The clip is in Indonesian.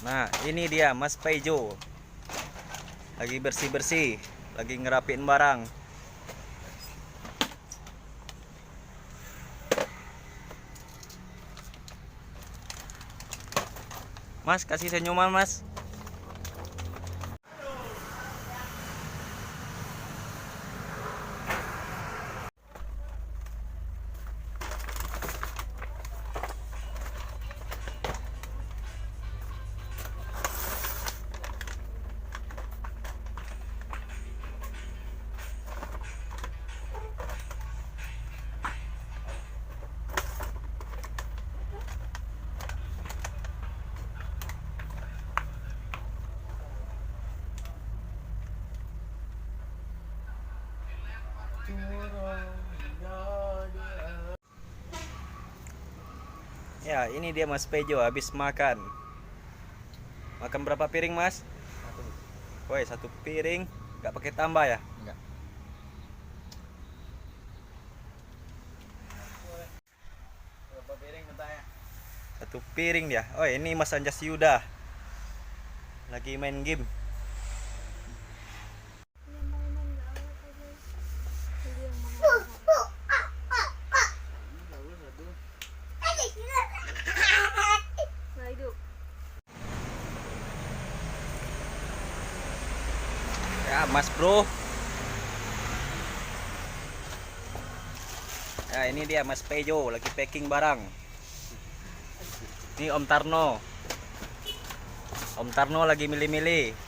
Nah, ini dia Mas Pejo. Lagi bersih-bersih, lagi ngerapiin barang. Mas, kasih senyuman, Mas. Ya, ini dia Mas Pejo habis makan. Makan berapa piring, Mas? Satu. Woi, satu piring, nggak pakai tambah ya? Enggak. Berapa piring katanya? Satu piring dia. Oh, ini Mas Anjas Yuda. Lagi main game. Ya, Mas Bro. Ya, ini dia Mas Pejo lagi packing barang. Ini Om Tarno. Om Tarno lagi milih-milih.